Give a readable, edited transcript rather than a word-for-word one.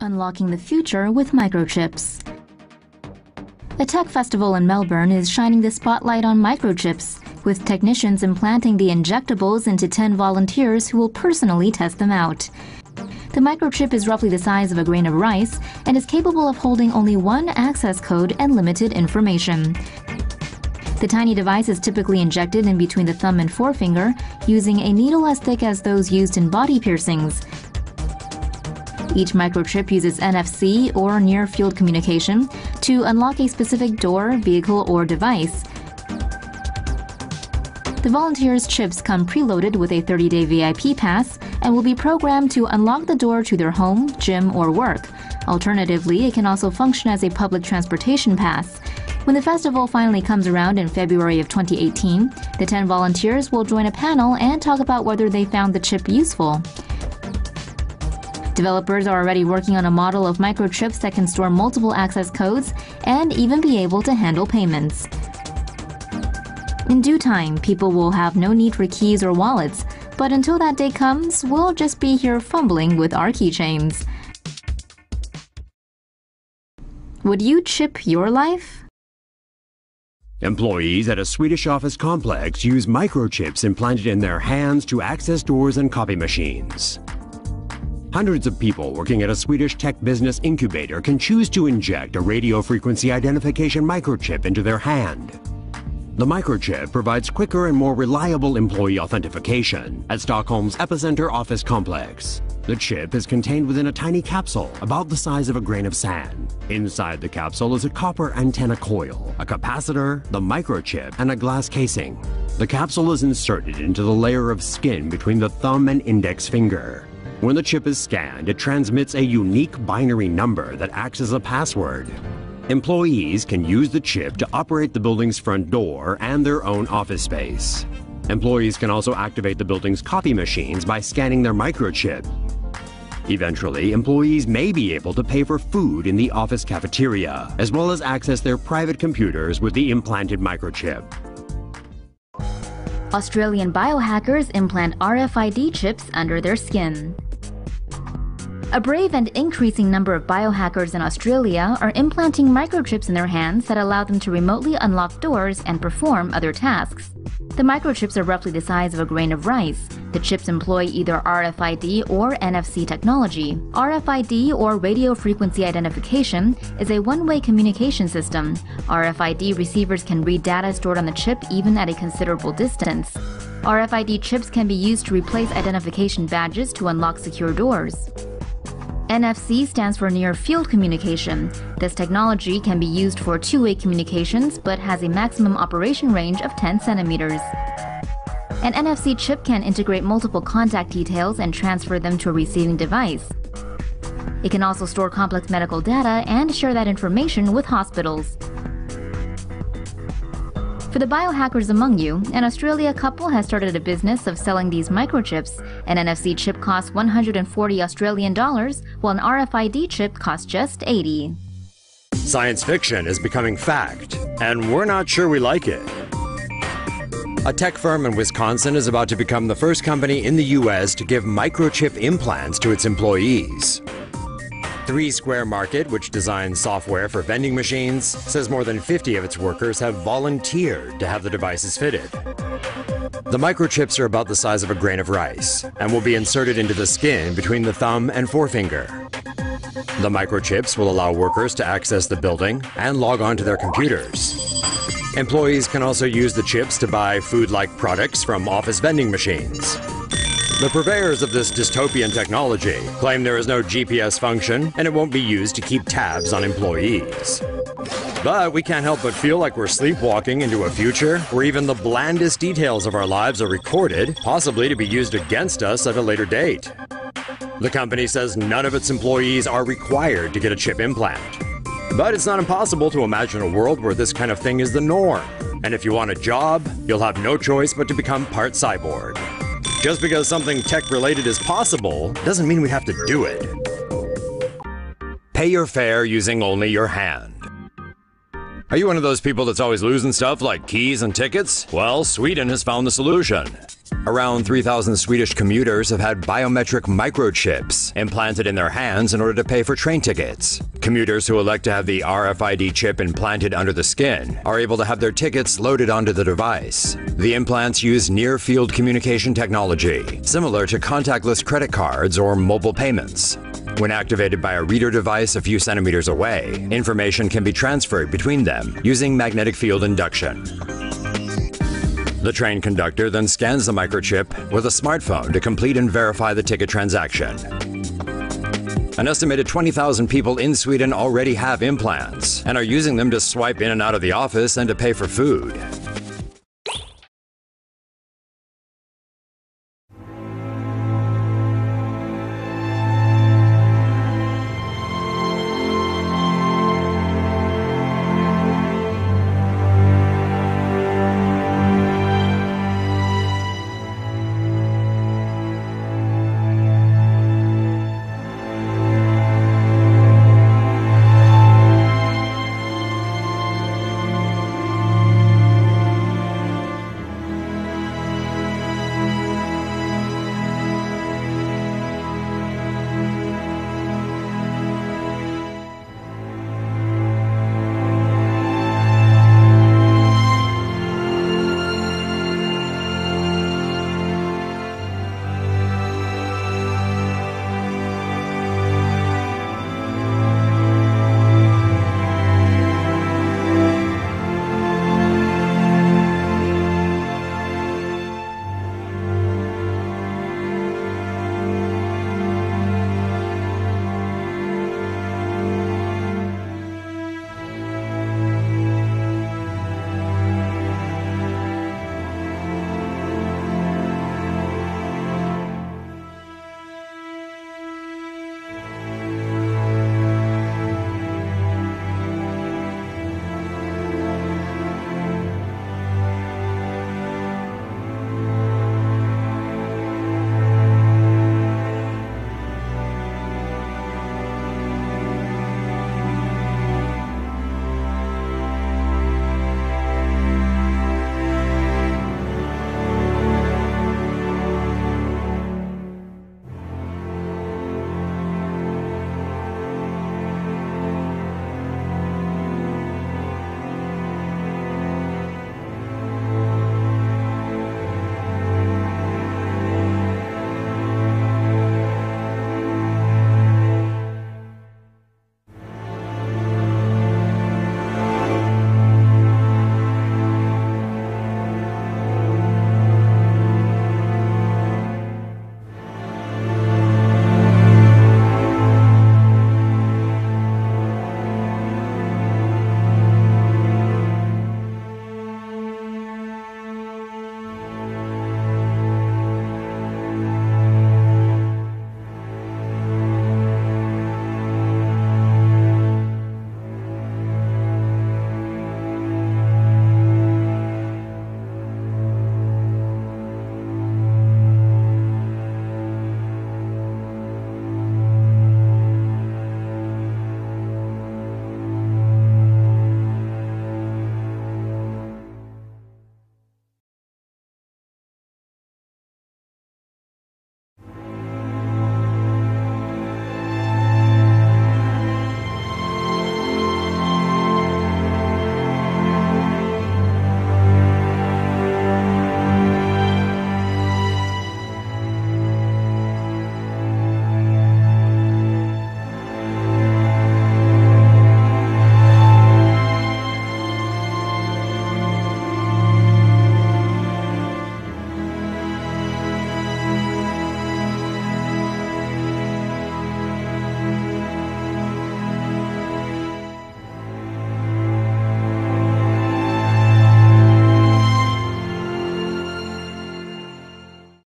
Unlocking the future with microchips. A tech festival in Melbourne is shining the spotlight on microchips, with technicians implanting the injectables into 10 volunteers who will personally test them out. The microchip is roughly the size of a grain of rice and is capable of holding only one access code and limited information. The tiny device is typically injected in between the thumb and forefinger using a needle as thick as those used in body piercings. Each microchip uses NFC or near-field communication to unlock a specific door, vehicle, or device. The volunteers' chips come preloaded with a 30-day VIP pass and will be programmed to unlock the door to their home, gym, or work. Alternatively, it can also function as a public transportation pass. When the festival finally comes around in February of 2018, the 10 volunteers will join a panel and talk about whether they found the chip useful. Developers are already working on a model of microchips that can store multiple access codes and even be able to handle payments. In due time, people will have no need for keys or wallets, but until that day comes, we'll just be here fumbling with our keychains. Would you chip your life? Employees at a Swedish office complex use microchips implanted in their hands to access doors and copy machines. Hundreds of people working at a Swedish tech business incubator can choose to inject a radio frequency identification microchip into their hand. The microchip provides quicker and more reliable employee authentication at Stockholm's Epicenter office complex. The chip is contained within a tiny capsule about the size of a grain of sand. Inside the capsule is a copper antenna coil, a capacitor, the microchip, and a glass casing. The capsule is inserted into the layer of skin between the thumb and index finger. When the chip is scanned, it transmits a unique binary number that acts as a password. Employees can use the chip to operate the building's front door and their own office space. Employees can also activate the building's copy machines by scanning their microchip. Eventually, employees may be able to pay for food in the office cafeteria, as well as access their private computers with the implanted microchip. Australian biohackers implant RFID chips under their skin. A brave and increasing number of biohackers in Australia are implanting microchips in their hands that allow them to remotely unlock doors and perform other tasks. The microchips are roughly the size of a grain of rice. The chips employ either RFID or NFC technology. RFID, or radio frequency identification, is a one-way communication system. RFID receivers can read data stored on the chip even at a considerable distance. RFID chips can be used to replace identification badges to unlock secure doors. NFC stands for near-field communication. This technology can be used for two-way communications but has a maximum operation range of 10 centimeters. An NFC chip can integrate multiple contact details and transfer them to a receiving device. It can also store complex medical data and share that information with hospitals. For the biohackers among you, an Australia couple has started a business of selling these microchips. An NFC chip costs 140 Australian dollars, while an RFID chip costs just 80. Science fiction is becoming fact, and we're not sure we like it. A tech firm in Wisconsin is about to become the first company in the US to give microchip implants to its employees. 3 Square Market, which designs software for vending machines, says more than 50 of its workers have volunteered to have the devices fitted. The microchips are about the size of a grain of rice and will be inserted into the skin between the thumb and forefinger. The microchips will allow workers to access the building and log on to their computers. Employees can also use the chips to buy food-like products from office vending machines. The purveyors of this dystopian technology claim there is no GPS function and it won't be used to keep tabs on employees. But we can't help but feel like we're sleepwalking into a future where even the blandest details of our lives are recorded, possibly to be used against us at a later date. The company says none of its employees are required to get a chip implant. But it's not impossible to imagine a world where this kind of thing is the norm. And if you want a job, you'll have no choice but to become part cyborg. Just because something tech-related is possible doesn't mean we have to do it. Pay your fare using only your hand. Are you one of those people that's always losing stuff like keys and tickets? Well, Sweden has found the solution. Around 3,000 Swedish commuters have had biometric microchips implanted in their hands in order to pay for train tickets. Commuters who elect to have the RFID chip implanted under the skin are able to have their tickets loaded onto the device. The implants use near-field communication technology, similar to contactless credit cards or mobile payments. When activated by a reader device a few centimeters away, information can be transferred between them using magnetic field induction. The train conductor then scans the microchip with a smartphone to complete and verify the ticket transaction. An estimated 20,000 people in Sweden already have implants and are using them to swipe in and out of the office and to pay for food.